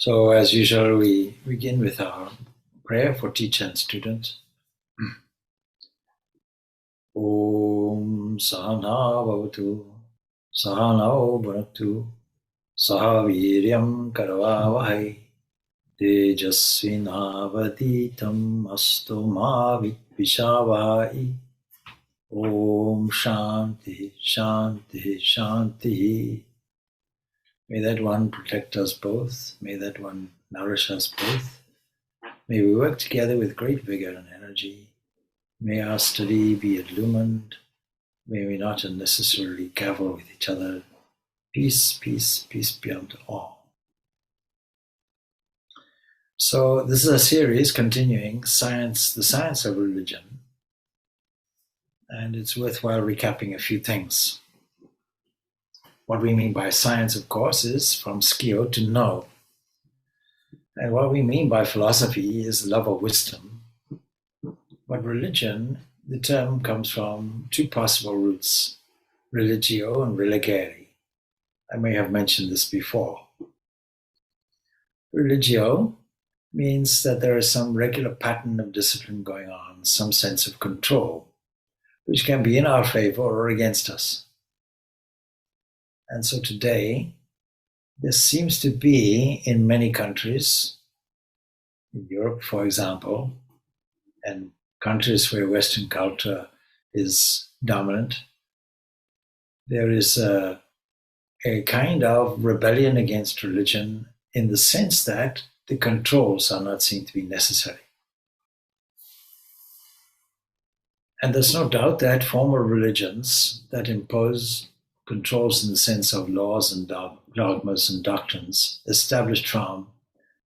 So as usual, we begin with our prayer for teacher and student. Om Sahana Bhavatu Sahanao Bhunaktu Saha Viryam Karavavahai Tejasvinavaditam Astu Ma Vidvishavahai. Om Shanti Shanti Shanti. May that one protect us both. May that one nourish us both. May we work together with great vigor and energy. May our study be illumined. May we not unnecessarily cavil with each other. Peace, peace, peace be unto all. So this is a series continuing science, the science of religion. And it's worthwhile recapping a few things. What we mean by science, of course, is from skio to know. And what we mean by philosophy is love of wisdom. But religion, the term comes from two possible roots, religio and religere. I may have mentioned this before. Religio means that there is some regular pattern of discipline going on, some sense of control, which can be in our favor or against us. And so today, there seems to be in many countries, in Europe, for example, and countries where Western culture is dominant, there is a kind of rebellion against religion in the sense that the controls are not seen to be necessary. And there's no doubt that formal religions that impose controls in the sense of laws and dogmas and doctrines established from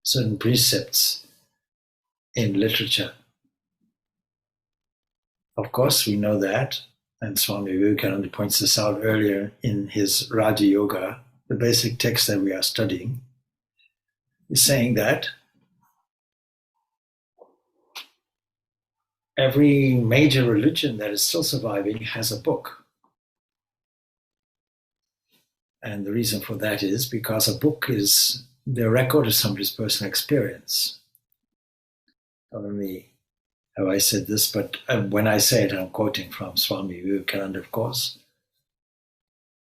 certain precepts in literature. Of course, we know that, and Swami Vivekananda points this out earlier in his Raja Yoga, the basic text that we are studying, is saying that every major religion that is still surviving has a book. And the reason for that is because a book is the record of somebody's personal experience. Not only have I said this, but when I say it, I'm quoting from Swami Vivekananda, of course.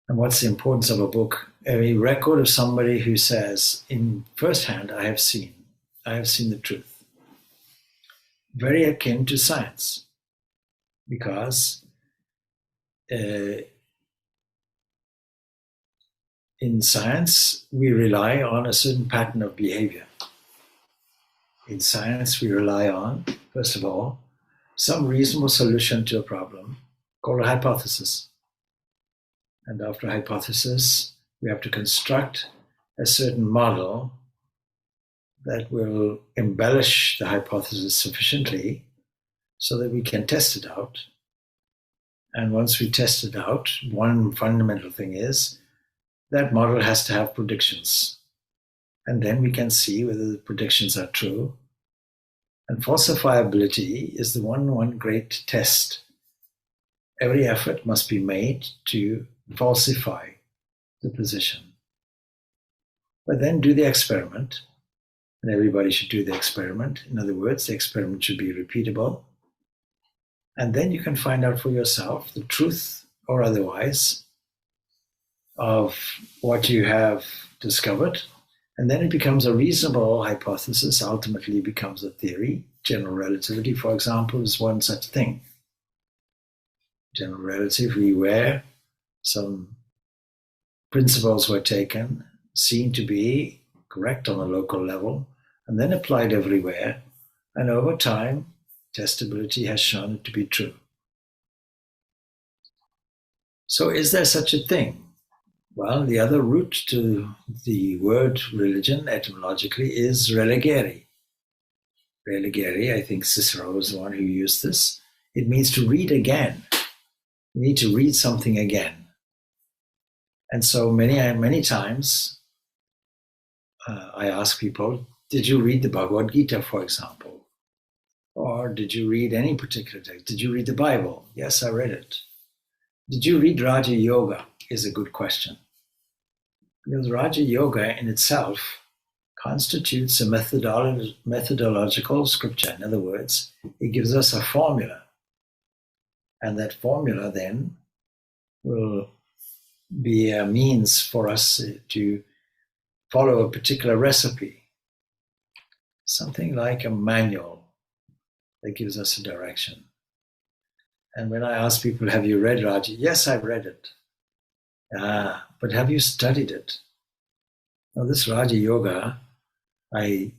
And what's the importance of a book? A record of somebody who says, in firsthand, I have seen the truth. Very akin to science, because in science, we rely on a certain pattern of behavior. In science, we rely on, first of all, some reasonable solution to a problem called a hypothesis. And after a hypothesis, we have to construct a certain model that will embellish the hypothesis sufficiently so that we can test it out. And once we test it out, one fundamental thing is that model has to have predictions. And then we can see whether the predictions are true. And falsifiability is the one great test. Every effort must be made to falsify the position. But then do the experiment, and everybody should do the experiment. In other words, the experiment should be repeatable. And then you can find out for yourself the truth or otherwise of what you have discovered, and then it becomes a reasonable hypothesis, ultimately becomes a theory. General relativity, for example, is one such thing. General relativity, where some principles were taken, seen to be correct on a local level, and then applied everywhere, and over time, testability has shown it to be true. So is there such a thing? Well, the other root to the word religion etymologically is religere. Religere, I think Cicero was the one who used this. It means to read again. You need to read something again. And so many times I ask people, did you read the Bhagavad Gita, for example? Or did you read any particular text? Did you read the Bible? Yes, I read it. Did you read Raja Yoga? Is a good question. Because Raja Yoga in itself constitutes a methodological scripture. In other words, it gives us a formula. And that formula then will be a means for us to follow a particular recipe. Something like a manual that gives us a direction. And when I ask people, have you read Raja? Yes, I've read it. But have you studied it? Now, this Raja Yoga, I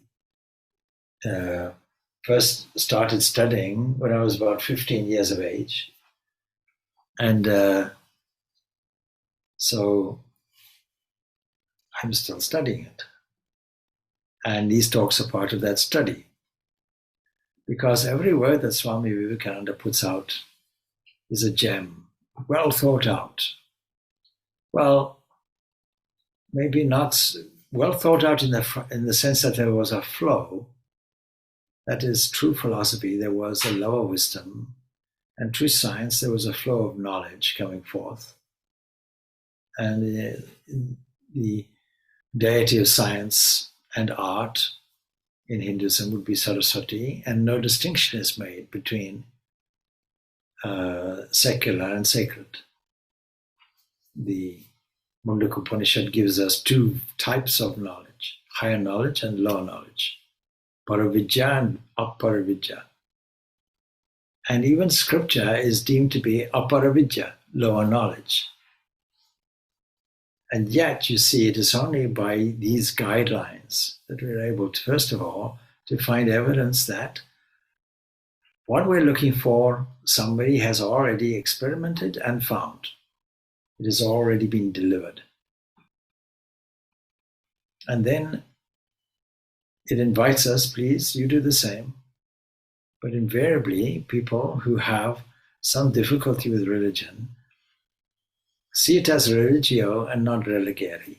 first started studying when I was about 15 years of age. And so I'm still studying it. And these talks are part of that study. Because every word that Swami Vivekananda puts out is a gem, well thought out. Well, maybe not well thought out in the sense that there was a flow. That is true philosophy. There was a love of wisdom. And true science, there was a flow of knowledge coming forth. And the deity of science and art in Hinduism would be Saraswati, and no distinction is made between secular and sacred. The Mundaka Upanishad gives us two types of knowledge, higher knowledge and lower knowledge, Paravidya and Aparavidya. And even scripture is deemed to be Aparavidya, lower knowledge. And yet, you see, it is only by these guidelines that we're able to, first of all, to find evidence that what we're looking for, somebody has already experimented and found. It has already been delivered. And then it invites us, please, you do the same. But invariably, people who have some difficulty with religion see it as religio and not religare.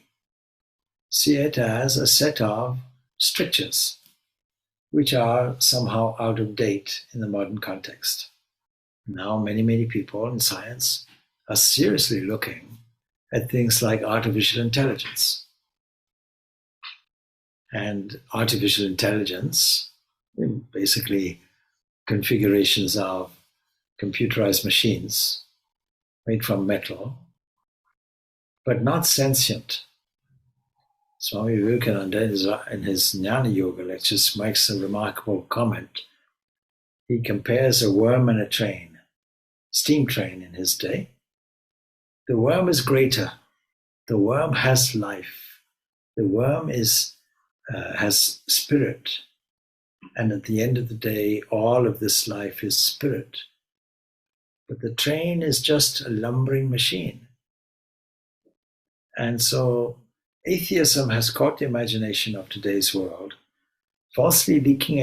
See it as a set of strictures which are somehow out of date in the modern context. Now, many people in science are seriously looking at things like artificial intelligence. And artificial intelligence, basically configurations of computerized machines made from metal, but not sentient. Swami Vivekananda in his Jnana Yoga lectures makes a remarkable comment. He compares a worm and a train, steam train in his day. The worm is greater. The worm has life. The worm has spirit. And at the end of the day, all of this life is spirit. But the train is just a lumbering machine. And so atheism has caught the imagination of today's world, falsely linking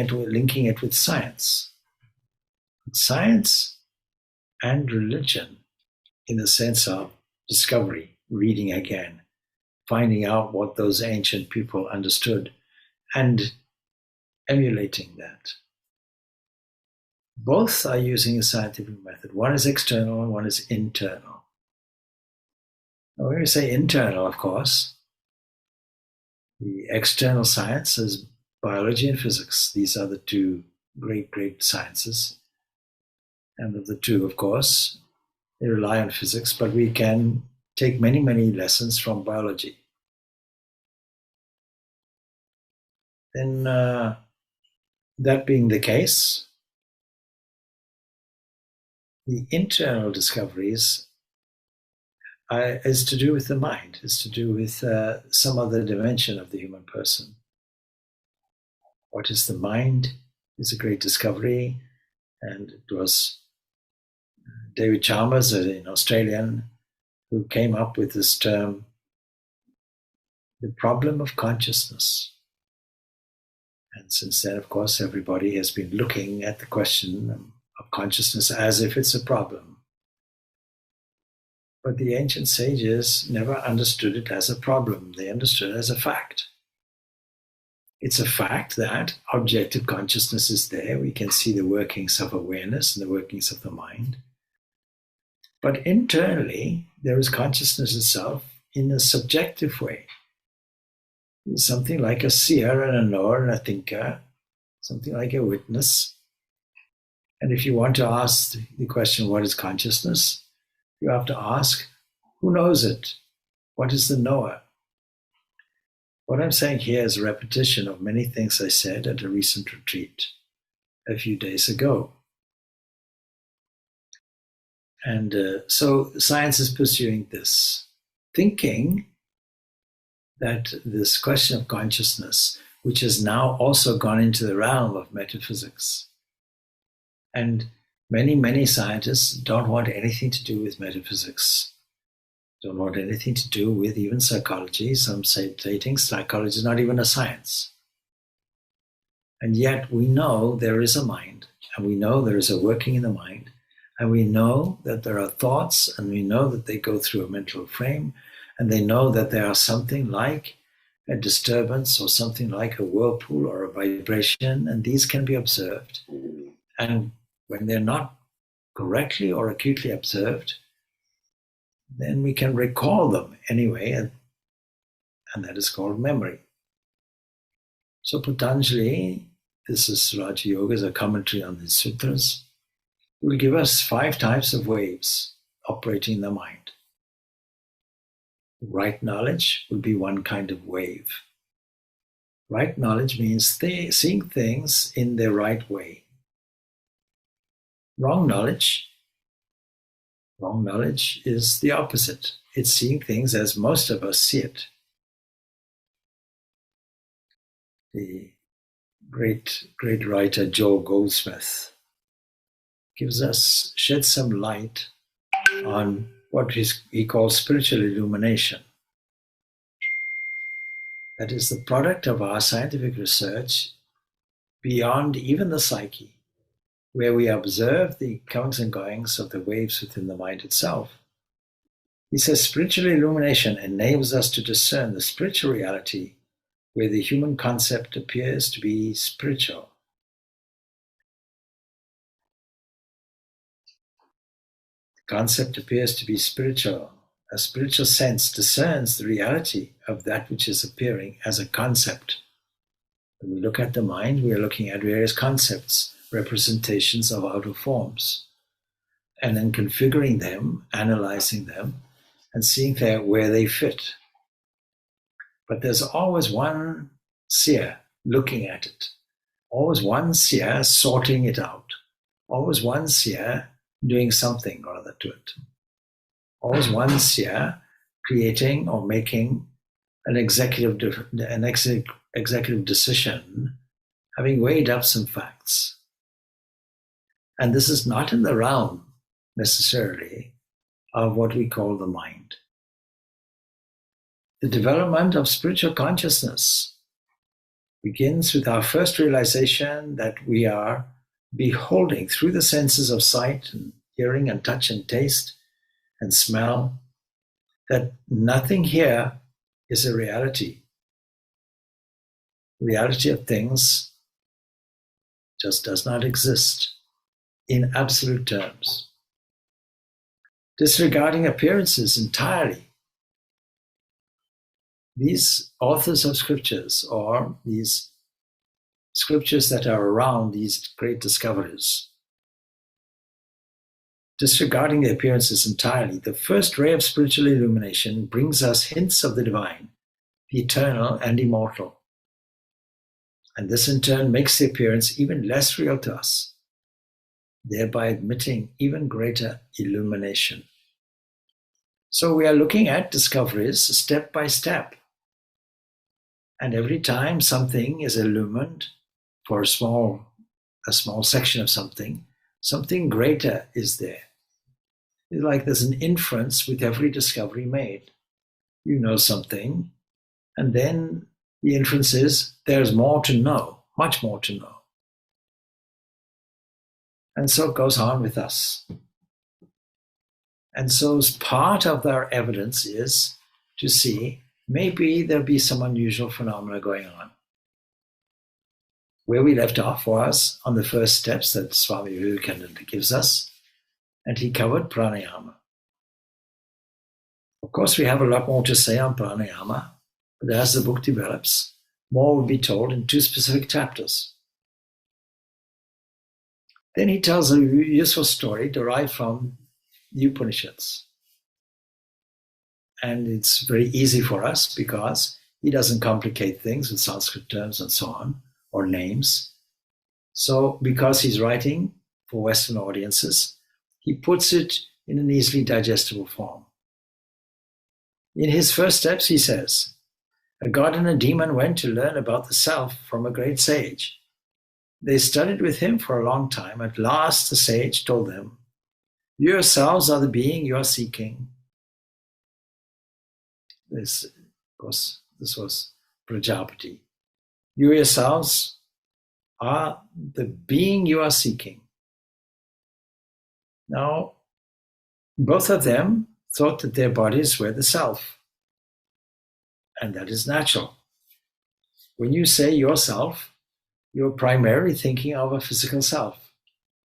it with science. Science and religion, in the sense of discovery, reading again, finding out what those ancient people understood, and emulating that. Both are using a scientific method. One is external and one is internal. Now, when we say internal, of course, the external science is biology and physics. These are the two great sciences. And of the two, of course, they rely on physics, but we can take many lessons from biology. Then, that being the case, the internal discoveries is to do with the mind, is to do with some other dimension of the human person. What is the mind is a great discovery, and it was David Chalmers, an Australian, who came up with this term, the problem of consciousness. And since then, of course, everybody has been looking at the question of consciousness as if it's a problem. But the ancient sages never understood it as a problem. They understood it as a fact. It's a fact that objective consciousness is there. We can see the workings of awareness and the workings of the mind. But internally, there is consciousness itself in a subjective way. something like a seer and a knower and a thinker, something like a witness. And if you want to ask the question, what is consciousness? You have to ask, who knows it? What is the knower? What I'm saying here is a repetition of many things I said at a recent retreat a few days ago. And so science is pursuing this, thinking that this question of consciousness, which has now also gone into the realm of metaphysics. And many scientists don't want anything to do with metaphysics, don't want anything to do with even psychology. Some say psychology is not even a science. And yet we know there is a mind, and we know there is a working in the mind, and we know that there are thoughts, and we know that they go through a mental frame, and they know that there are something like a disturbance or something like a whirlpool or a vibration, and these can be observed. And when they're not correctly or acutely observed, then we can recall them anyway, and that is called memory. So Patanjali, this is Raja Yoga, is a commentary on the sutras, will give us 5 types of waves operating in the mind. Right knowledge will be one kind of wave. Right knowledge means seeing things in the right way. Wrong knowledge is the opposite. It's seeing things as most of us see it. The great writer Joel Goldsmith sheds some light on what he calls spiritual illumination. That is the product of our scientific research beyond even the psyche, where we observe the comings and goings of the waves within the mind itself. He says spiritual illumination enables us to discern the spiritual reality where the human concept appears to be spiritual. The concept appears to be spiritual. A spiritual sense discerns the reality of that which is appearing as a concept. When we look at the mind, we are looking at various concepts, representations of outer forms, and then configuring them, analyzing them, and seeing where they fit. But there's always one seer looking at it, always one seer sorting it out, always one seer doing something or other to it, always one seer creating or making an executive decision, having weighed up some facts. And this is not in the realm necessarily of what we call the mind. The development of spiritual consciousness begins with our first realization that we are beholding through the senses of sight and hearing and touch and taste and smell, that nothing here is a reality. Reality of things just does not exist in absolute terms. Disregarding appearances entirely, these authors of scriptures, or these scriptures that are around these great discoveries, disregarding the appearances entirely, the first ray of spiritual illumination brings us hints of the divine, the eternal and immortal. And this in turn makes the appearance even less real to us, thereby admitting even greater illumination. So we are looking at discoveries step by step. And every time something is illumined for a small section of something greater is there. It's like there's an inference with every discovery made. You know something, and then the inference is there's more to know, much more to know. And so it goes on with us. And so part of our evidence is to see maybe there'll be some unusual phenomena going on. Where we left off was on the first steps that Swami Vivekananda gives us, and he covered pranayama. Of course, we have a lot more to say on pranayama, But as the book develops, more will be told in 2 specific chapters. Then he tells a useful story derived from the Upanishads. And it's very easy for us because he doesn't complicate things with Sanskrit terms and so on, or names. So because he's writing for Western audiences, he puts it in an easily digestible form. In his first steps, he says, a god and a demon went to learn about the self from a great sage. They studied with him for a long time. At last, the sage told them, you yourselves are the being you are seeking. This was Prajapati. You yourselves are the being you are seeking. Now, both of them thought that their bodies were the self. And that is natural. When you say yourself, you're primarily thinking of a physical self.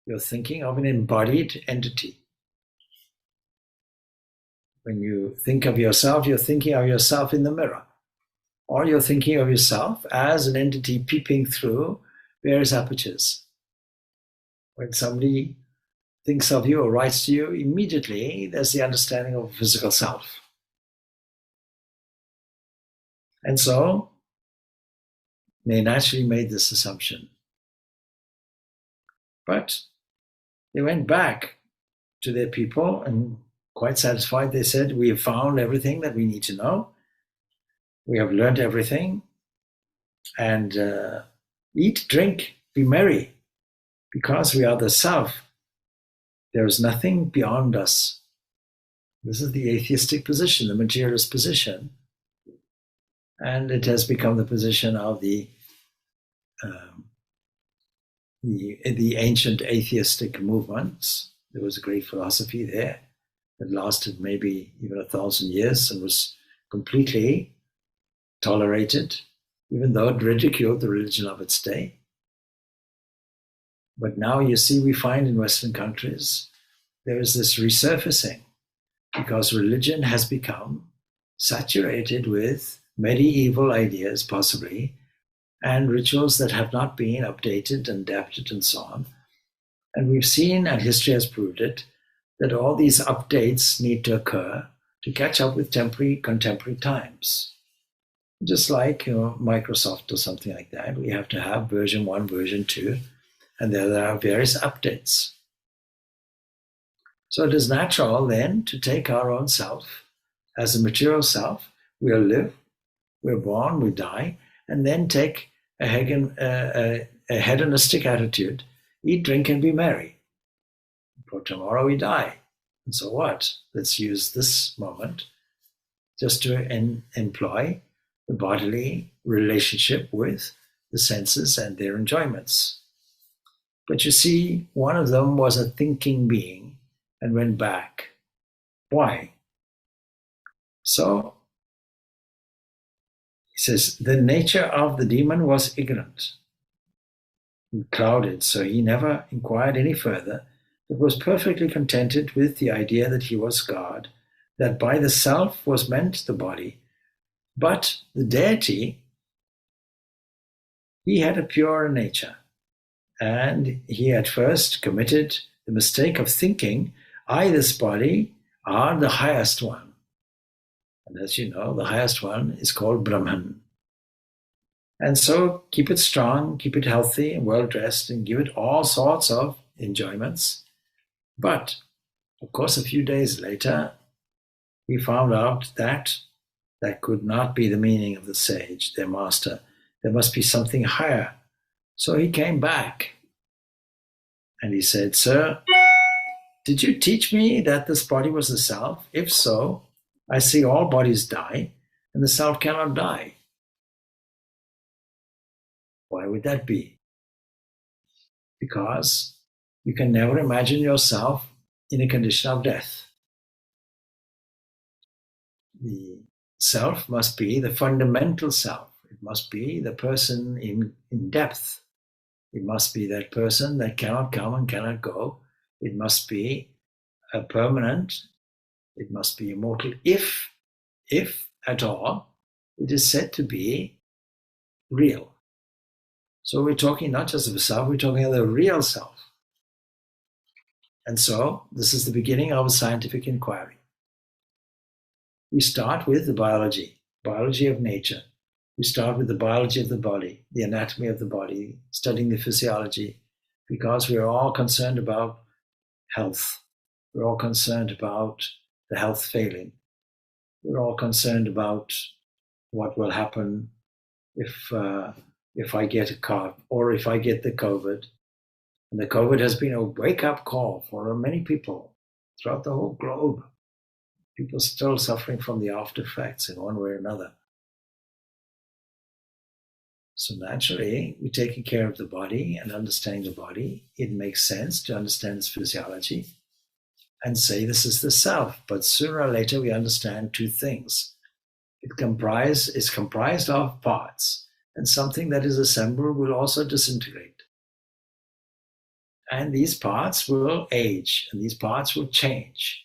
You're thinking of an embodied entity. When you think of yourself, you're thinking of yourself in the mirror. Or you're thinking of yourself as an entity peeping through various apertures. When somebody thinks of you or writes to you, immediately there's the understanding of a physical self. And so they naturally made this assumption. But they went back to their people and quite satisfied, they said, we have found everything that we need to know. We have learned everything. And eat, drink, be merry, because we are the self. There is nothing beyond us. This is the atheistic position, the materialist position. And it has become the position of the ancient atheistic movements. There was a great philosophy there that lasted maybe even 1,000 years and was completely tolerated, even though it ridiculed the religion of its day. But now you see, we find in Western countries, there is this resurfacing because religion has become saturated with medieval ideas, possibly, and rituals that have not been updated and adapted and so on. And we've seen, and history has proved it, that all these updates need to occur to catch up with contemporary times. Just like Microsoft or something like that, we have to have version 1, version 2, and there are various updates. So it is natural then to take our own self as a material self. We'll live, we're born, we die, and then take a hedonistic attitude, eat, drink, and be merry. For tomorrow we die. And so what? Let's use this moment just to employ the bodily relationship with the senses and their enjoyments. But you see, one of them was a thinking being and went back. Why? So, he says, the nature of the demon was ignorant and clouded, so he never inquired any further, but was perfectly contented with the idea that he was God, that by the self was meant the body, but the deity, he had a pure nature, and he at first committed the mistake of thinking, I, this body, are the highest one. And as you know, the highest one is called Brahman. And so keep it strong, keep it healthy and well-dressed, and give it all sorts of enjoyments. But, of course, a few days later, he found out that that could not be the meaning of the sage, their master. There must be something higher. So he came back and he said, Sir, did you teach me that this body was the self? If so, I see all bodies die and the self cannot die. Why would that be? Because you can never imagine yourself in a condition of death. The self must be the fundamental self. It must be the person in depth. It must be that person that cannot come and cannot go. It must be a permanent. It must be immortal, if at all, it is said to be real. So we're talking not just of a self, we're talking of the real self. And so this is the beginning of a scientific inquiry. We start with the biology of nature. We start with the biology of the body, the anatomy of the body, studying the physiology, because we're all concerned about health. We're all concerned about the health failing. We're all concerned about what will happen if I get a cough or if I get the COVID. And the COVID has been a wake-up call for many people throughout the whole globe. People still suffering from the after effects in one way or another. So naturally, we're taking care of the body and understanding the body. It makes sense to understand its physiology and say this is the self. But sooner or later, we understand two things. It's comprised of parts, and something that is assembled will also disintegrate. And these parts will age, and these parts will change.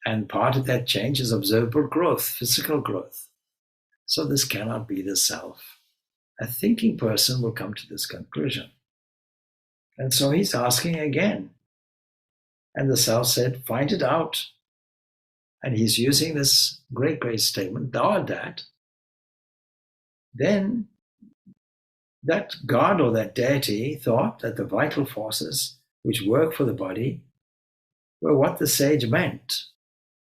And part of that change is observable growth, physical growth. So this cannot be the self. A thinking person will come to this conclusion. And so he's asking again. And the self said, find it out. And he's using this great statement, thou art that. Then that God or that deity thought that the vital forces which work for the body were what the sage meant.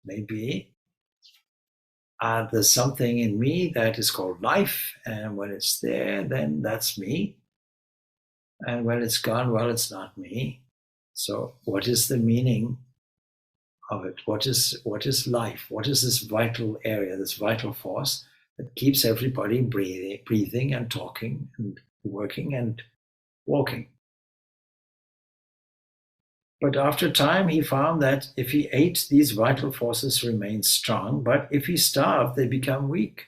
Maybe there's something in me that is called life, and when it's there, then that's me. And when it's gone, well, it's not me. So what is the meaning of it? What is life? What is this vital area, this vital force that keeps everybody breathing and talking and working and walking? But after time, he found that if he ate, these vital forces remain strong, but if he starved, they become weak.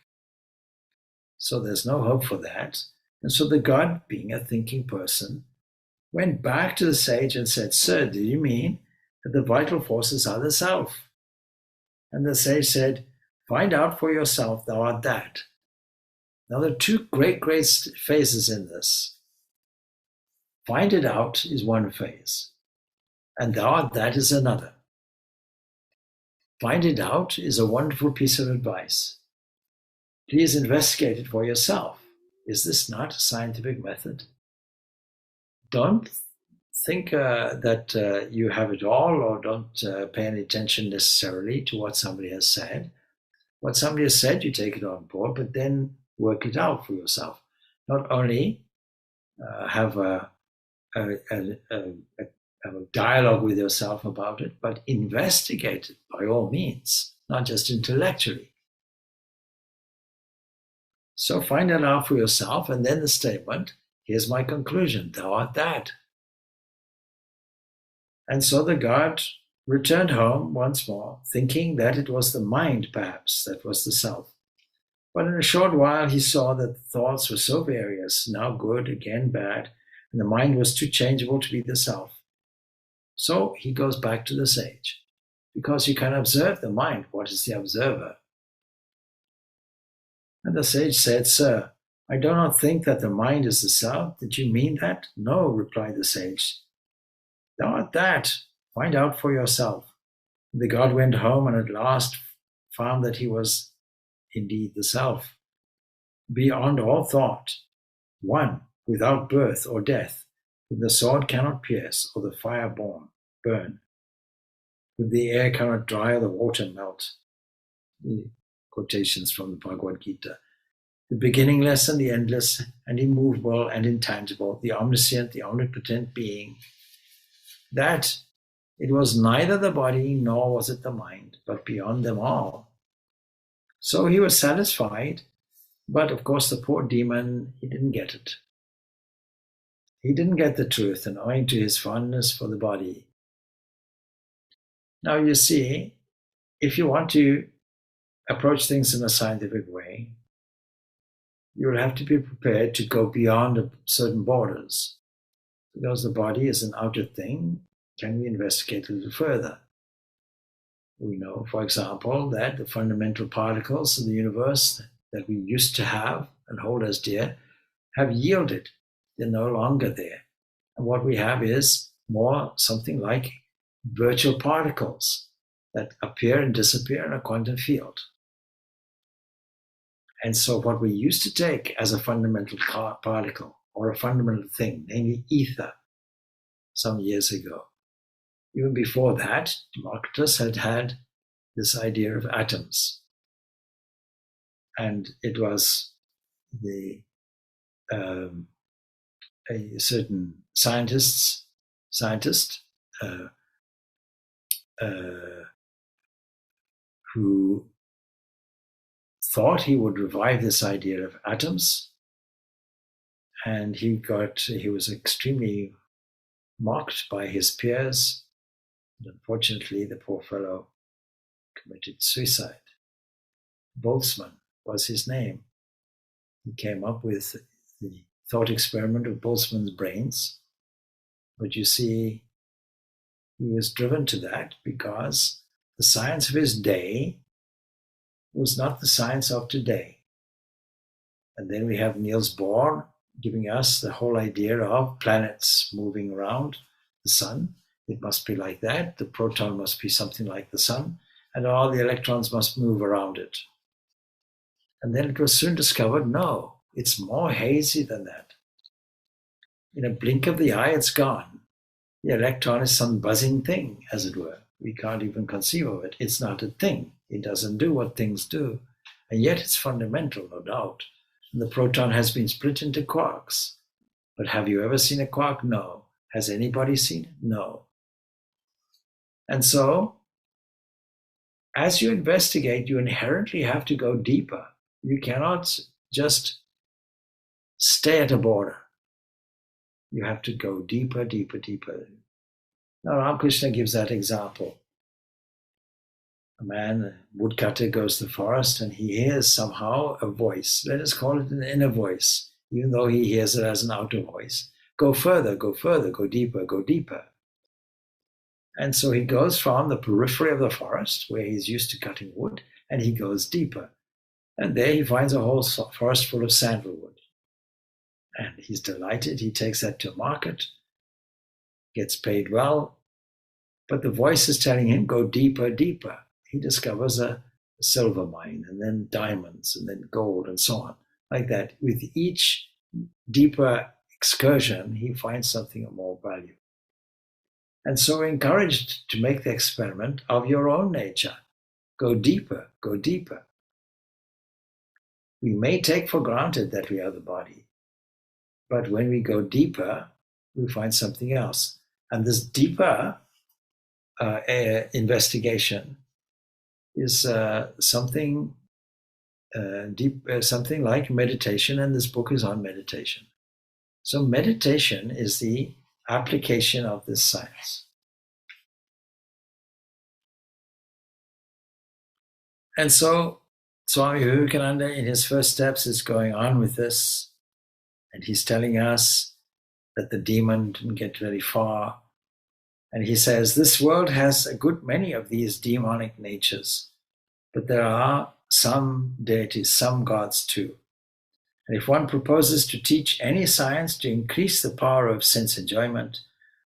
So there's no hope for that. And so the God, being a thinking person, went back to the sage and said, Sir, do you mean that the vital forces are the self? And the sage said, find out for yourself, thou art that. Now there are two great phases in this. Find it out is one phase. And thou art that is another. Find it out is a wonderful piece of advice. Please investigate it for yourself. Is this not a scientific method? Don't think that you have it all, or don't pay any attention necessarily to what somebody has said. What somebody has said, you take it on board, but then work it out for yourself. Not only have a dialogue with yourself about it, but investigate it by all means, not just intellectually. So find it out for yourself, and then the statement, here's my conclusion, thou art that. And so the God returned home once more, thinking that it was the mind, perhaps, that was the self. But in a short while he saw that the thoughts were so various, now good, again bad, and the mind was too changeable to be the self. So he goes back to the sage, because you can observe the mind. What is the observer? And the sage said, Sir, I do not think that the mind is the self. Did you mean that? No, replied the sage. Thou art that. Find out for yourself. The God went home and at last found that he was indeed the self, beyond all thought, one, without birth or death, whom the sword cannot pierce or the fire burn, whom the air cannot dry or the water melt. The quotations from the Bhagavad Gita. The beginningless and the endless and immovable and intangible, the omniscient, the omnipotent being, that it was neither the body nor was it the mind, but beyond them all. So he was satisfied, but of course the poor demon, he didn't get it. He didn't get the truth, and owing to his fondness for the body. Now you see, if you want to approach things in a scientific way, you will have to be prepared to go beyond certain borders. Because the body is an outer thing, can we investigate a little further? We know, for example, that the fundamental particles of the universe, that we used to have and hold as dear have yielded. They're no longer there. And what we have is more something like virtual particles that appear and disappear in a quantum field. And so what we used to take as a fundamental particle or a fundamental thing, namely ether, some years ago, even before that, Democritus had had this idea of atoms. And it was a certain scientist who thought he would revive this idea of atoms, and he was extremely mocked by his peers. And unfortunately, the poor fellow committed suicide. Boltzmann was his name. He came up with the thought experiment of Boltzmann's brains. But you see, he was driven to that because the science of his day was not the science of today. And then we have Niels Bohr giving us the whole idea of planets moving around the sun. It must be like that. The proton must be something like the sun, and all the electrons must move around it. And then it was soon discovered, no, it's more hazy than that. In a blink of the eye, it's gone. The electron is some buzzing thing, as it were. We can't even conceive of it. It's not a thing. It doesn't do what things do. And yet it's fundamental, no doubt. And the proton has been split into quarks. But have you ever seen a quark? No. Has anybody seen it? No. And so, as you investigate, you inherently have to go deeper. You cannot just stay at a border. You have to go deeper, deeper, deeper. Now, Ramakrishna gives that example. A man, a woodcutter, goes to the forest and he hears somehow a voice. Let us call it an inner voice, even though he hears it as an outer voice. Go further, go deeper, go deeper. And so he goes from the periphery of the forest, where he's used to cutting wood, and he goes deeper. And there he finds a whole forest full of sandalwood. And he's delighted. He takes that to market, gets paid well. But the voice is telling him, go deeper, deeper. He discovers a silver mine, and then diamonds, and then gold, and so on. Like that. With each deeper excursion, he finds something of more value. And so we're encouraged to make the experiment of your own nature. Go deeper, go deeper. We may take for granted that we are the body, but when we go deeper, we find something else. And this deeper investigation is something something like meditation, and this book is on meditation. So meditation is the application of this science. And so Swami Vivekananda in his first steps is going on with this, and he's telling us that the demon didn't get very far. And he says, this world has a good many of these demonic natures, but there are some deities, some gods too. And if one proposes to teach any science to increase the power of sense enjoyment,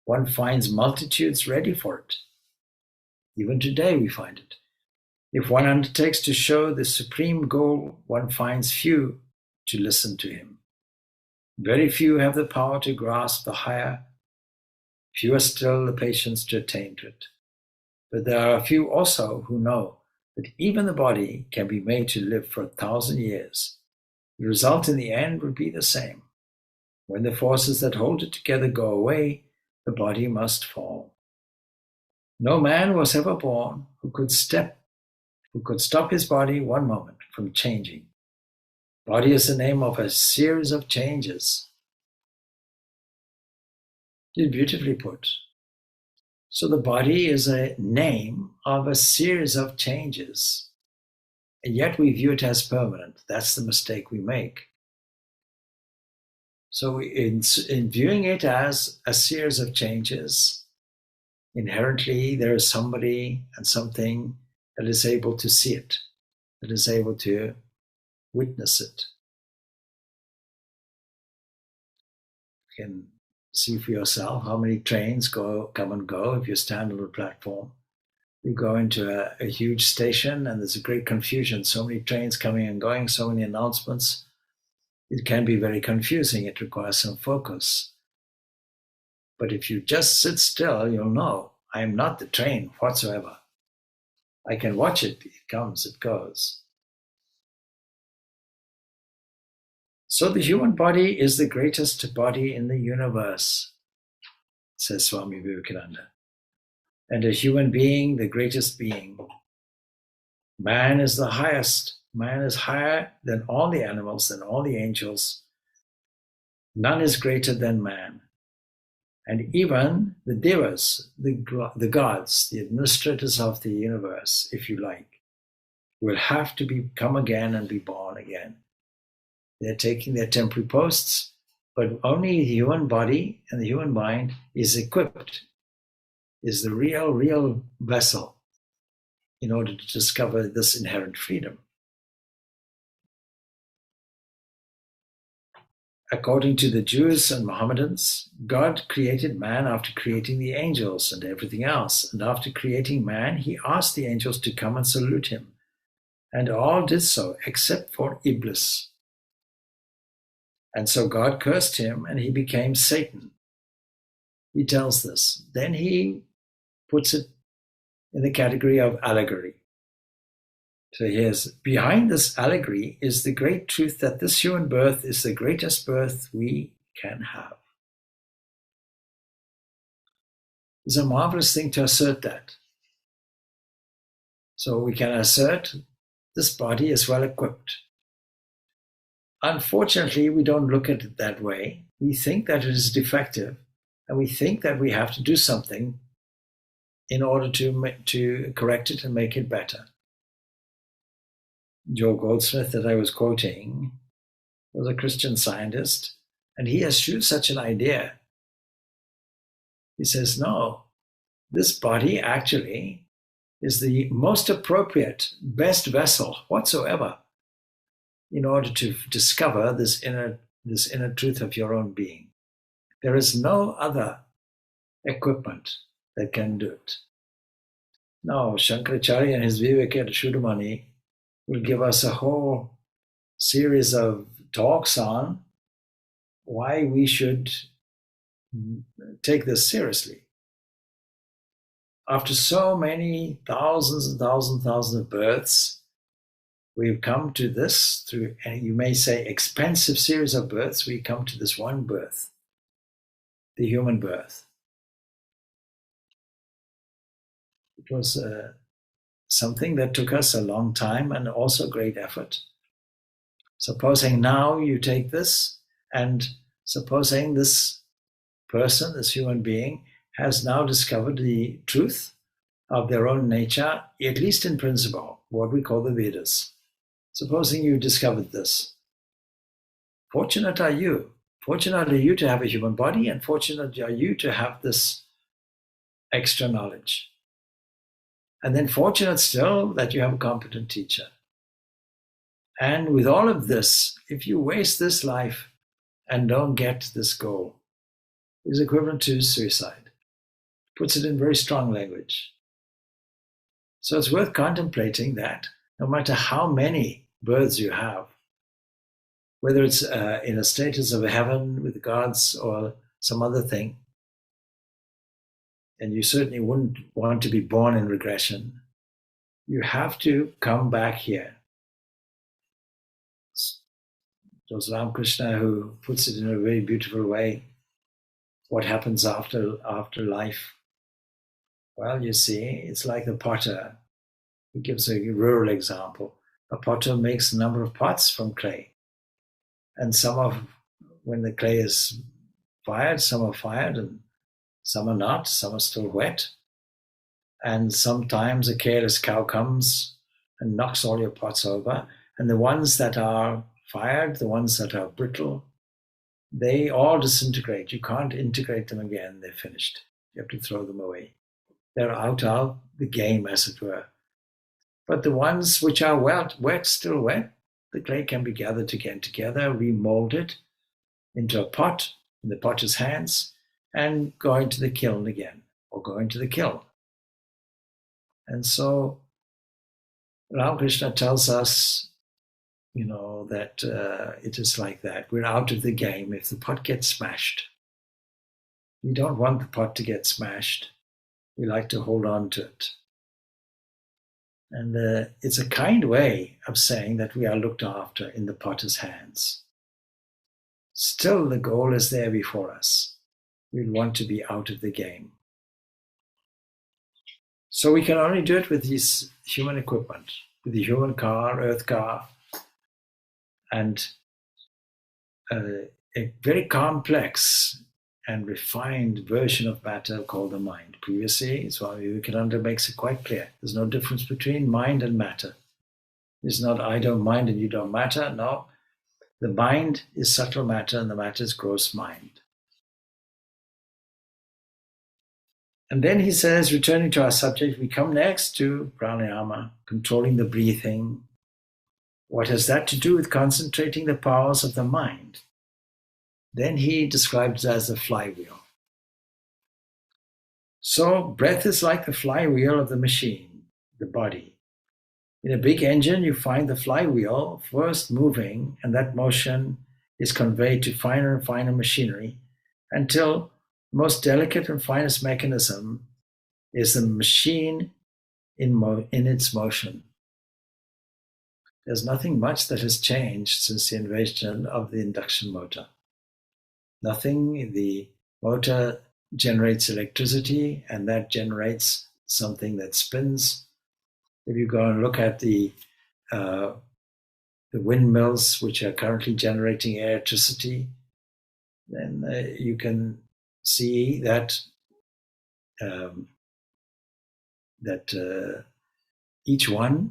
one finds multitudes ready for it. Even today we find it. If one undertakes to show the supreme goal, one finds few to listen to him. Very few have the power to grasp the higher, fewer still the patience to attain to it. But there are a few also who know that even the body can be made to live for 1,000 years. The result in the end would be the same. When the forces that hold it together go away, the body must fall. No man was ever born who could stop his body one moment from changing. Body is the name of a series of changes. It's beautifully put. So the body is a name of a series of changes, and yet we view it as permanent. That's the mistake we make. So in viewing it as a series of changes, inherently there is somebody and something that is able to see it, that is able to witness it. You can see for yourself how many trains come and go if you stand on a platform. You go into a huge station and there's a great confusion, so many trains coming and going, so many announcements. It can be very confusing. It requires some focus. But if you just sit still, you'll know, I am not the train whatsoever. I can watch it. It comes, it goes. So the human body is the greatest body in the universe, says Swami Vivekananda. And a human being, the greatest being. Man is the highest. Man is higher than all the animals, than all the angels. None is greater than man. And even the devas, the gods, the administrators of the universe, if you like, will have to come again and be born again. They're taking their temporary posts, but only the human body and the human mind is equipped, is the real vessel in order to discover this inherent freedom. According to the Jews and Mohammedans, God created man after creating the angels and everything else. And after creating man, he asked the angels to come and salute him. And all did so, except for Iblis. And so God cursed him and he became Satan. He tells this. Then he puts it in the category of allegory. So here's, behind this allegory is the great truth that this human birth is the greatest birth we can have. It's a marvelous thing to assert that. So we can assert this body is well equipped. Unfortunately, we don't look at it that way. We think that it is defective, and we think that we have to do something in order to correct it and make it better. Joe Goldsmith, that I was quoting, was a Christian scientist, and he eschewed such an idea. He says, no, this body actually is the most appropriate, best vessel whatsoever in order to discover this inner truth of your own being. There is no other equipment that can do it. Now, Shankaracharya and his Viveka Chudamani will give us a whole series of talks on why we should take this seriously. After so many thousands and thousands of births, we've come to this through, and you may say, expensive series of births, we come to this one birth, the human birth. It was something that took us a long time and also great effort. Supposing now you take this, and supposing this person, this human being, has now discovered the truth of their own nature, at least in principle, what we call the Vedas. Supposing you discovered this. Fortunate are you. Fortunate are you to have a human body, and fortunate are you to have this extra knowledge. And then fortunate still that you have a competent teacher. And with all of this, if you waste this life and don't get this goal, it is equivalent to suicide. Puts it in very strong language. So it's worth contemplating that no matter how many births you have, whether it's in a status of heaven with gods or some other thing, and you certainly wouldn't want to be born in regression, you have to come back here. It was Ramakrishna who puts it in a very beautiful way. What happens after life? Well, you see, it's like the potter. He gives a rural example. A potter makes a number of pots from clay. And when the clay is fired, some are fired and some are not, some are still wet. And sometimes a careless cow comes and knocks all your pots over. And the ones that are fired, the ones that are brittle, they all disintegrate. You can't integrate them again. They're finished. You have to throw them away. They're out of the game, as it were. But the ones which are wet, still wet, the clay can be gathered again together, remolded into a pot, in the potter's hands, and go into the kiln again, or go into the kiln. And so Ramakrishna tells us, that it is like that. We're out of the game if the pot gets smashed. We don't want the pot to get smashed. We like to hold on to it. And it's a kind way of saying that we are looked after in the potter's hands. Still, the goal is there before us. We want to be out of the game. So we can only do it with this human equipment, with the human car, earth car, and a very complex and refined version of matter called the mind. Previously, Swami Vivekananda makes it quite clear. There's no difference between mind and matter. It's not I don't mind and you don't matter. No, the mind is subtle matter and the matter is gross mind. And then he says, returning to our subject, we come next to pranayama, controlling the breathing. What has that to do with concentrating the powers of the mind? Then he describes it as a flywheel. So breath is like the flywheel of the machine, the body. In a big engine, you find the flywheel first moving, and that motion is conveyed to finer and finer machinery until the most delicate and finest mechanism is the machine in its motion. There's nothing much that has changed since the invention of the induction motor. Nothing. The motor generates electricity, and that generates something that spins. If you go and look at the windmills, which are currently generating electricity, then you can see that each one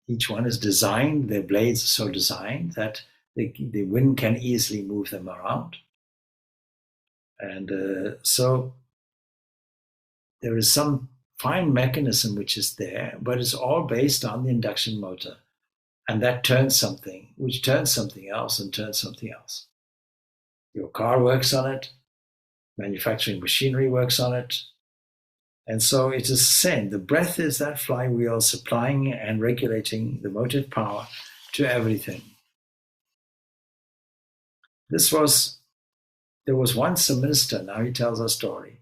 is designed. Their blades are so designed that the wind can easily move them around. And so there is some fine mechanism which is there, but it's all based on the induction motor. And that turns something, which turns something else and turns something else. Your car works on it, manufacturing machinery works on it. And so it is the same. The breath is that flywheel supplying and regulating the motive power to everything. There was once a minister, now he tells a story,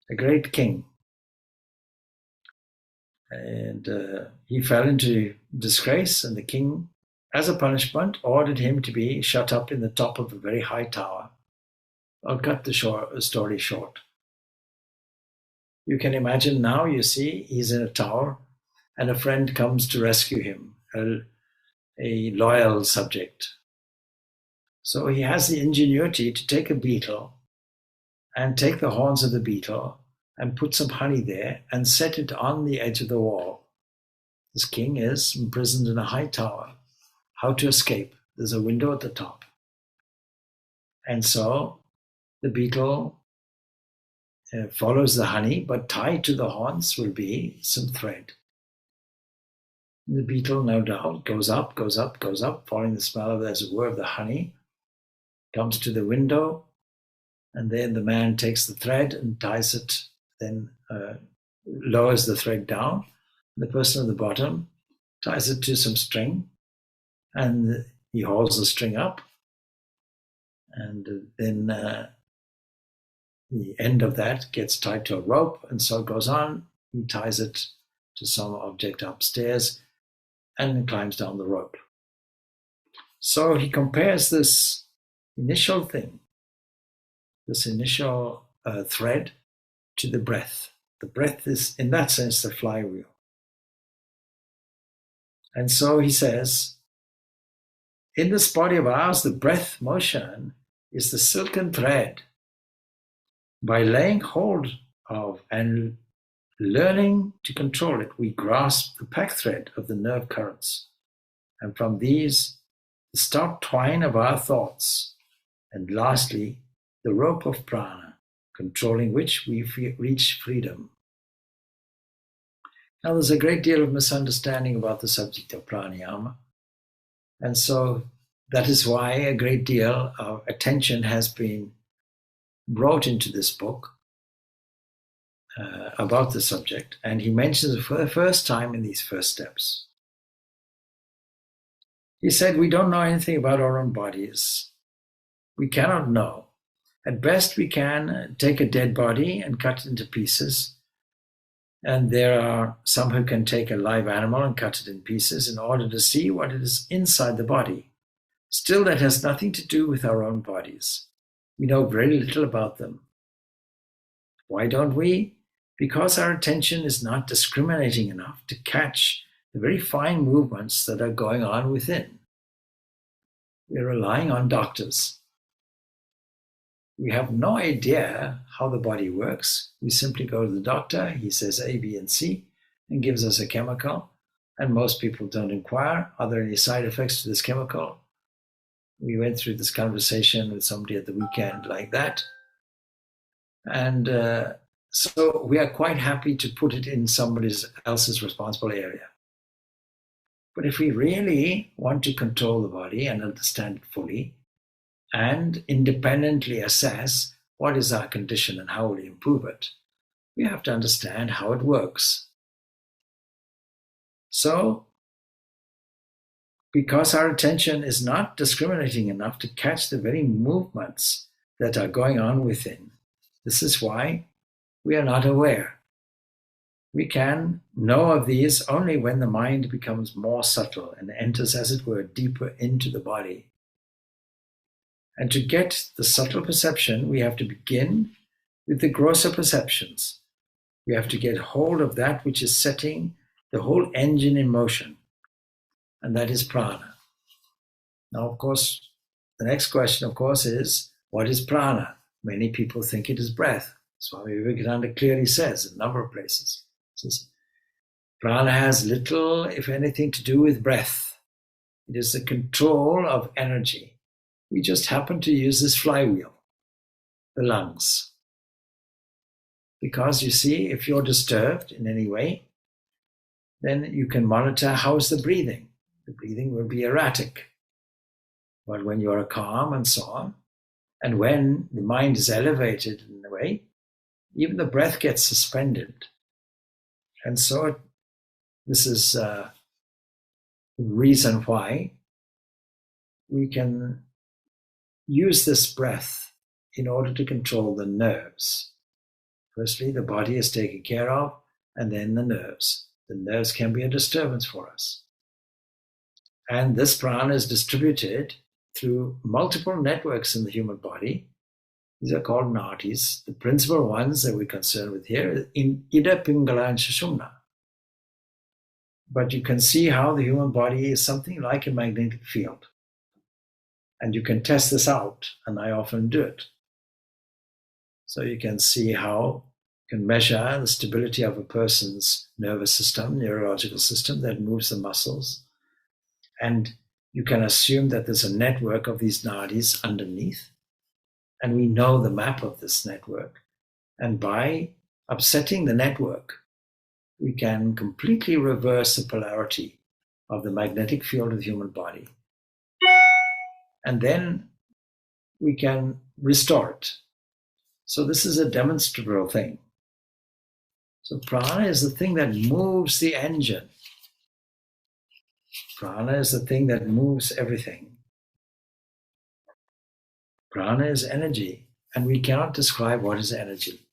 a great king. And he fell into disgrace, and the king, as a punishment, ordered him to be shut up in the top of a very high tower. I'll cut the story short. You can imagine now, you see, he's in a tower, and a friend comes to rescue him, a loyal subject. So he has the ingenuity to take a beetle and take the horns of the beetle and put some honey there and set it on the edge of the wall. This king is imprisoned in a high tower. How to escape? There's a window at the top. And so the beetle follows the honey, but tied to the horns will be some thread. The beetle, no doubt, goes up, following the smell of, as it were, of the honey, comes to the window, and then the man takes the thread and ties it, then lowers the thread down. The person at the bottom ties it to some string, and he hauls the string up, and then the end of that gets tied to a rope, and so it goes on. He ties it to some object upstairs and climbs down the rope. So he compares this initial thing, this initial thread, to the breath. The breath is, in that sense, the flywheel. And so he says, in this body of ours, the breath motion is the silken thread. By laying hold of and learning to control it, we grasp the pack thread of the nerve currents, and from these, the stout twine of our thoughts, and lastly, the rope of prana, controlling which we reach freedom. Now, there's a great deal of misunderstanding about the subject of pranayama. And so that is why a great deal of attention has been brought into this book about the subject. And he mentions it for the first time in these first steps. He said, we don't know anything about our own bodies. We cannot know. At best, we can take a dead body and cut it into pieces. And there are some who can take a live animal and cut it in pieces in order to see what is inside the body. Still, that has nothing to do with our own bodies. We know very little about them. Why don't we? Because our attention is not discriminating enough to catch the very fine movements that are going on within. We're relying on doctors. We have no idea how the body works. We simply go to the doctor, he says A, B, and C, and gives us a chemical. And most people don't inquire, are there any side effects to this chemical? We went through this conversation with somebody at the weekend like that. And so we are quite happy to put it in somebody else's responsible area. But if we really want to control the body and understand it fully, and independently assess what is our condition and how we improve it, we have to understand how it works. So, because our attention is not discriminating enough to catch the very movements that are going on within, this is why we are not aware. We can know of these only when the mind becomes more subtle and enters, as it were, deeper into the body. And to get the subtle perception, we have to begin with the grosser perceptions. We have to get hold of that which is setting the whole engine in motion, and that is prana. Now, of course, the next question, of course, is, what is prana? Many people think it is breath. Swami Vivekananda clearly says in a number of places. He says, prana has little, if anything, to do with breath. It is the control of energy. We just happen to use this flywheel, the lungs. Because you see, if you're disturbed in any way, then you can monitor how's the breathing. The breathing will be erratic. But when you are calm and so on, and when the mind is elevated in a way, even the breath gets suspended. And so this is the reason why we can use this breath in order to control the nerves. Firstly, the body is taken care of, and then the nerves. The nerves can be a disturbance for us. And this prana is distributed through multiple networks in the human body. These are called nadis. The principal ones that we're concerned with here is in Ida, Pingala, and Sushumna. But you can see how the human body is something like a magnetic field. And you can test this out, and I often do it. So you can see how you can measure the stability of a person's nervous system, neurological system that moves the muscles. And you can assume that there's a network of these nadis underneath. And we know the map of this network. And by upsetting the network, we can completely reverse the polarity of the magnetic field of the human body. And then we can restore it. So this is a demonstrable thing. So prana is the thing that moves the engine. Prana is the thing that moves everything. Prana is energy, and we cannot describe what is energy.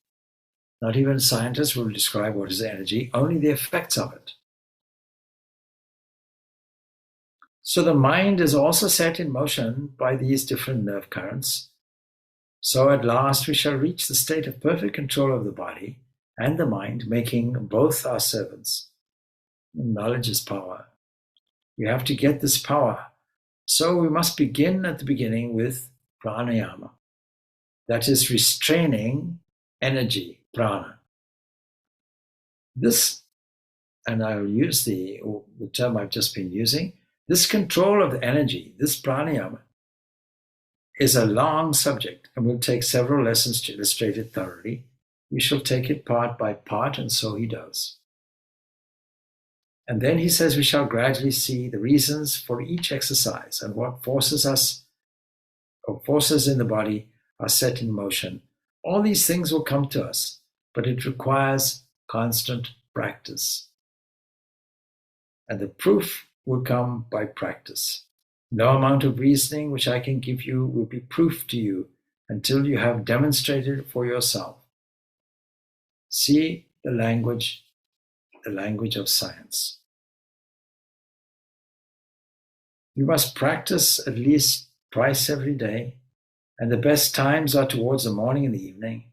Not even scientists will describe what is energy, only the effects of it. So the mind is also set in motion by these different nerve currents. So at last we shall reach the state of perfect control of the body and the mind, making both our servants. Knowledge is power. You have to get this power. So we must begin at the beginning with pranayama. That is restraining energy, prana. This, and I will use the term I've just been using, this control of the energy, this pranayama, is a long subject and will take several lessons to illustrate it thoroughly. We shall take it part by part, and so he does. And then he says we shall gradually see the reasons for each exercise and what forces us or forces in the body are set in motion. All these things will come to us, but it requires constant practice. And the proof will come by practice. No amount of reasoning which I can give you will be proof to you until you have demonstrated it for yourself. See the language of science. You must practice at least twice every day, and the best times are towards the morning and the evening.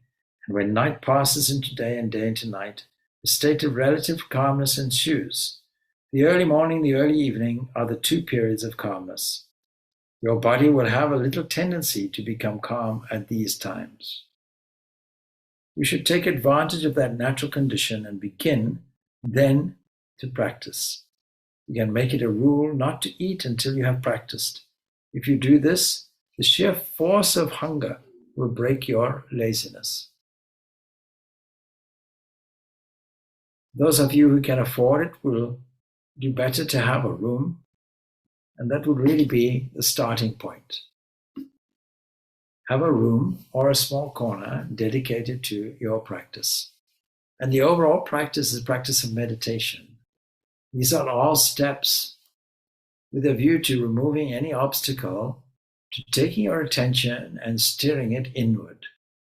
And when night passes into day and day into night, a state of relative calmness ensues. The early morning, the early evening are the two periods of calmness. Your body will have a little tendency to become calm at these times. You should take advantage of that natural condition and begin then to practice. You can make it a rule not to eat until you have practiced. If you do this, the sheer force of hunger will break your laziness. Those of you who can afford it will do better to have a room, and that would really be the starting point. Have a room or a small corner dedicated to your practice. And the overall practice is practice of meditation. These are all steps with a view to removing any obstacle, to taking your attention and steering it inward,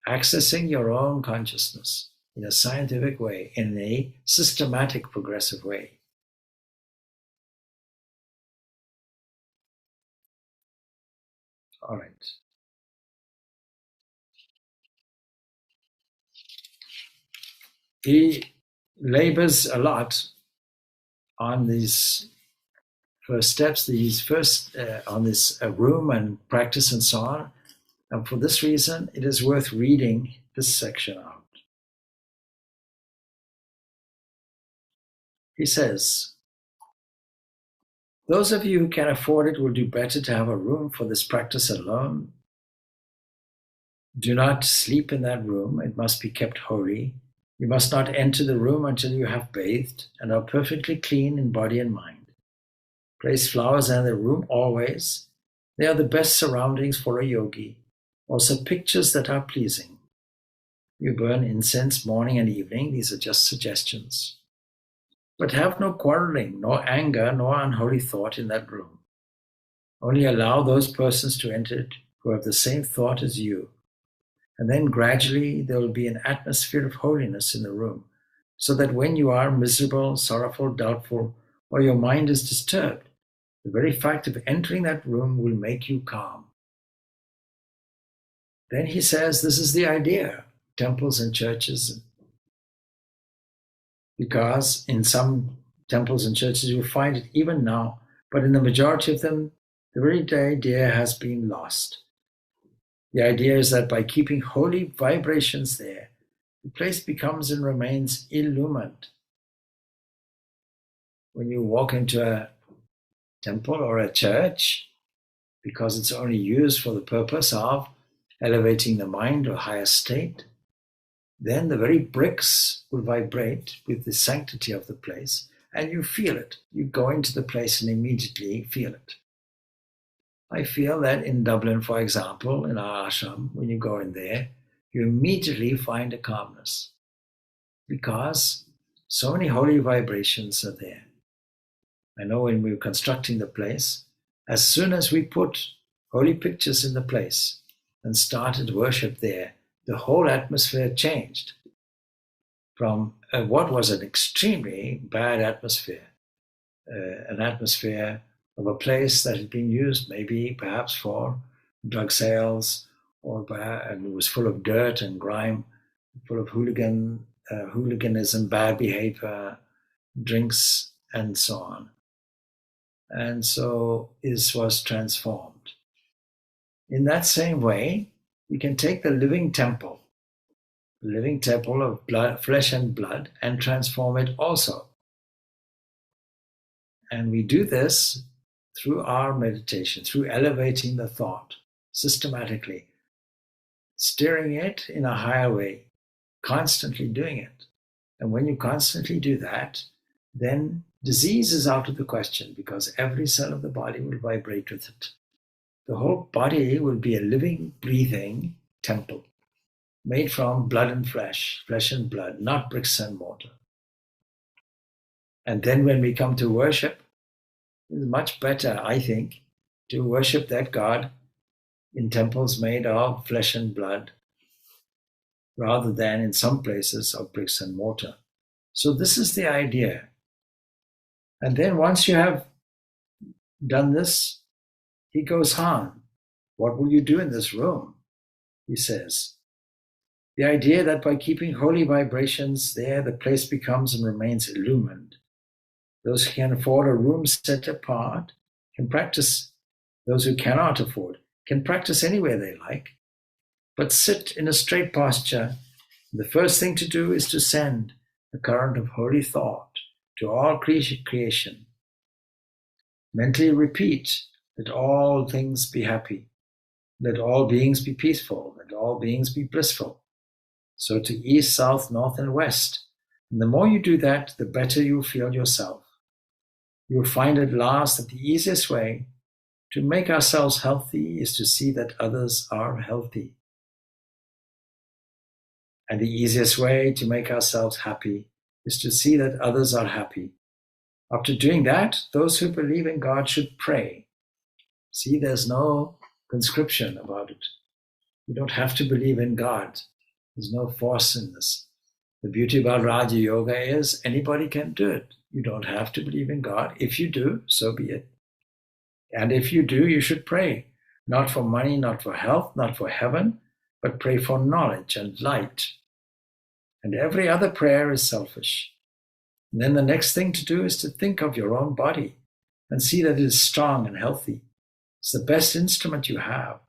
accessing your own consciousness in a scientific way, in a systematic, progressive way. All right. He labors a lot on these first steps, on this room and practice and so on. And for this reason, it is worth reading this section out. He says, those of you who can afford it will do better to have a room for this practice alone. Do not sleep in that room. It must be kept holy. You must not enter the room until you have bathed and are perfectly clean in body and mind. Place flowers in the room always. They are the best surroundings for a yogi. Also pictures that are pleasing. You burn incense morning and evening. These are just suggestions. But have no quarreling, nor anger, nor unholy thought in that room. Only allow those persons to enter it who have the same thought as you. And then gradually there will be an atmosphere of holiness in the room, so that when you are miserable, sorrowful, doubtful, or your mind is disturbed, the very fact of entering that room will make you calm. Then he says this is the idea, temples and churches, because in some temples and churches you find it even now, but in the majority of them, the very idea has been lost. The idea is that by keeping holy vibrations there, the place becomes and remains illumined. When you walk into a temple or a church, because it's only used for the purpose of elevating the mind to a higher state, then the very bricks will vibrate with the sanctity of the place, and you feel it. You go into the place and immediately feel it. I feel that in Dublin, for example, in our ashram, when you go in there, you immediately find a calmness because so many holy vibrations are there. I know when we were constructing the place, as soon as we put holy pictures in the place and started worship there, the whole atmosphere changed from what was an extremely bad atmosphere, an atmosphere of a place that had been used maybe perhaps for drug sales, and it was full of dirt and grime, full of hooliganism, bad behavior, drinks, and so on. And so this was transformed. In that same way, we can take the living temple of blood, flesh and blood, and transform it also. And we do this through our meditation, through elevating the thought systematically, steering it in a higher way, constantly doing it. And when you constantly do that, then Disease is out of the question because every cell of the body will vibrate with it. The whole body will be a living, breathing temple made from blood and flesh and blood, not bricks and mortar. And then when we come to worship, it's much better, I think, to worship that God in temples made of flesh and blood rather than in some places of bricks and mortar. So this is the idea. And then once you have done this, he goes on. What will you do in this room? He says. The idea that by keeping holy vibrations there, the place becomes and remains illumined. Those who can afford a room set apart can practice. Those who cannot afford can practice anywhere they like. But sit in a straight posture. The first thing to do is to send the current of holy thought to all creation. Mentally repeat, let all things be happy. Let all beings be peaceful. Let all beings be blissful. So to east, south, north, and west. And the more you do that, the better you feel yourself. You will find at last that the easiest way to make ourselves healthy is to see that others are healthy. And the easiest way to make ourselves happy is to see that others are happy. After doing that, those who believe in God should pray. See, there's no conscription about it. You don't have to believe in God. There's no force in this. The beauty about Raja Yoga is anybody can do it. You don't have to believe in God. If you do, so be it. And if you do, you should pray. Not for money, not for health, not for heaven, but pray for knowledge and light. And every other prayer is selfish. And then the next thing to do is to think of your own body and see that it is strong and healthy. It's the best instrument you have.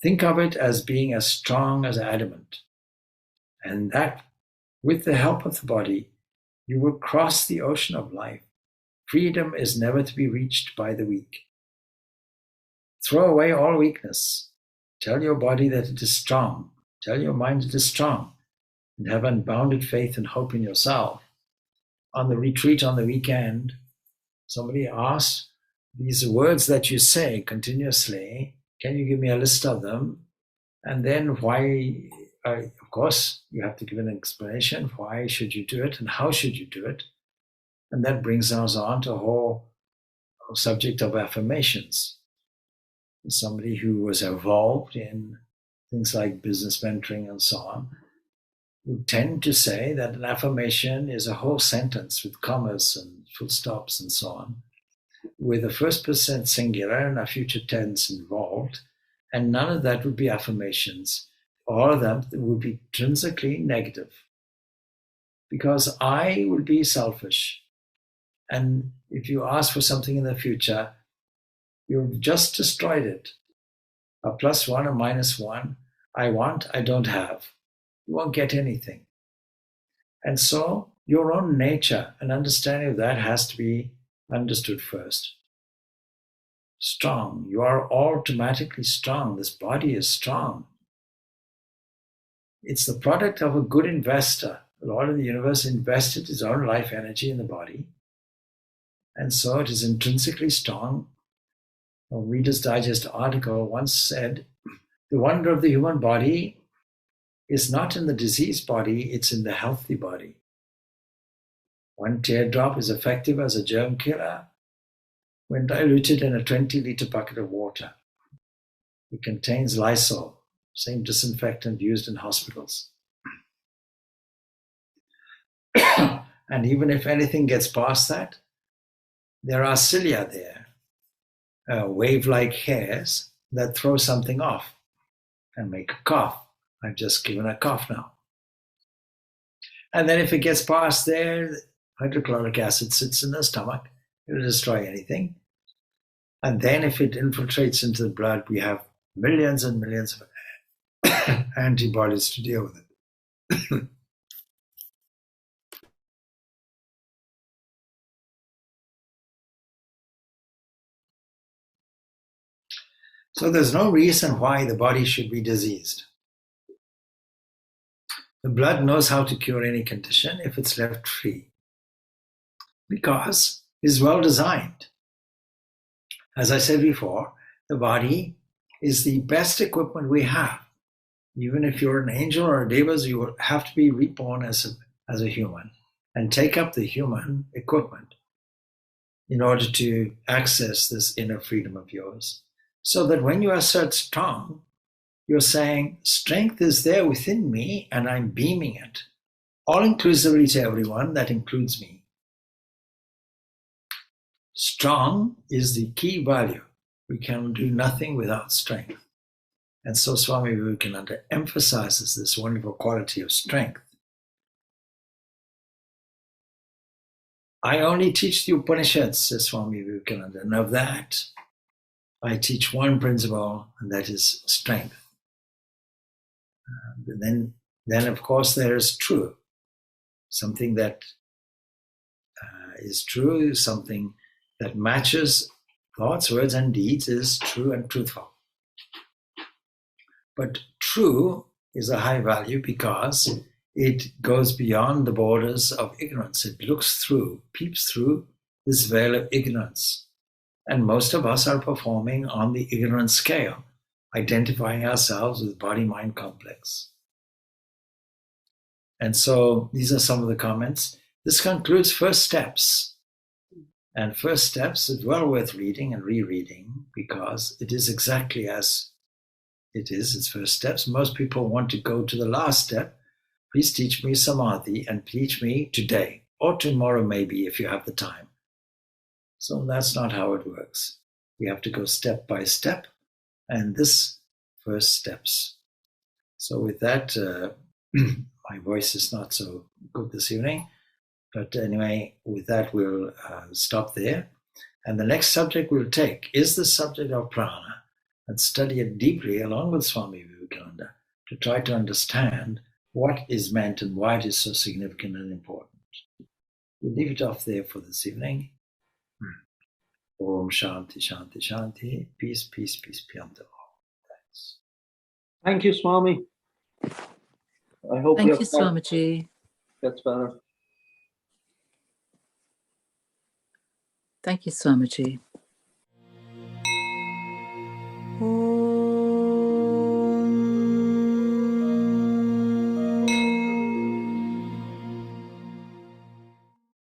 Think of it as being as strong as adamant. And that, with the help of the body, you will cross the ocean of life. Freedom is never to be reached by the weak. Throw away all weakness. Tell your body that it is strong. Tell your mind it is strong. And have unbounded faith and hope in yourself. On the retreat on the weekend, somebody asked, these words that you say continuously, can you give me a list of them? And then why, of course, you have to give an explanation. Why should you do it and how should you do it? And that brings us on to a whole subject of affirmations. Somebody who was involved in things like business mentoring and so on would tend to say that an affirmation is a whole sentence with commas and full stops and so on, with a first person singular and a future tense involved, and none of that would be affirmations. All of them would be intrinsically negative, because I will be selfish. And if you ask for something in the future, you've just destroyed it. A plus one, a minus one, I want, I don't have. You won't get anything. And so your own nature and understanding of that has to be understood first. Strong. You are automatically strong. This body is strong. It's the product of a good investor. The Lord of the universe invested his own life energy in the body. And so it is intrinsically strong. A Reader's Digest article once said, the wonder of the human body is not in the diseased body, it's in the healthy body. One teardrop is effective as a germ killer when diluted in a 20-liter bucket of water. It contains Lysol, same disinfectant used in hospitals. And even if anything gets past that, there are cilia there, wave-like hairs that throw something off and make a cough. I've just given a cough now. And then if it gets past there, hydrochloric acid sits in the stomach. It will destroy anything. And then if it infiltrates into the blood, we have millions and millions of antibodies to deal with it. So there's no reason why the body should be diseased. The blood knows how to cure any condition if it's left free. because it's well designed. As I said before, the body is the best equipment we have. Even if you're an angel or a devas, you will have to be reborn as a human and take up the human equipment in order to access this inner freedom of yours. So that when you assert strong, you're saying, strength is there within me and I'm beaming it, all inclusively to everyone, that includes me. Strong is the key value. We can do nothing without strength. And so Swami Vivekananda emphasizes this wonderful quality of strength. I only teach the Upanishads, says Swami Vivekananda, and of that, I teach one principle, and that is strength. Then of course, there is true. Something that is true, something that matches thoughts, words, and deeds is true and truthful. But true is a high value because it goes beyond the borders of ignorance. It looks through, peeps through this veil of ignorance. And most of us are performing on the ignorance scale, identifying ourselves with body-mind complex. And so these are some of the comments. This concludes First Steps. And First Steps is well worth reading and rereading because it is exactly as it is. It's First Steps. Most people want to go to the last step. Please teach me Samadhi and teach me today or tomorrow maybe if you have the time. So that's not how it works. We have to go step by step, and this First Steps. So with that, my voice is not so good this evening, but anyway, with that we'll stop there. And the next subject we'll take is the subject of prana and study it deeply along with Swami Vivekananda to try to understand what is meant and why it is so significant and important. We'll leave it off there for this evening. Om Shanti, Shanti, Shanti. Peace, peace, peace be unto all. Thanks. Thank you, Swami. I hope Thank you, Swamiji. Gets better. Thank you, Swamiji.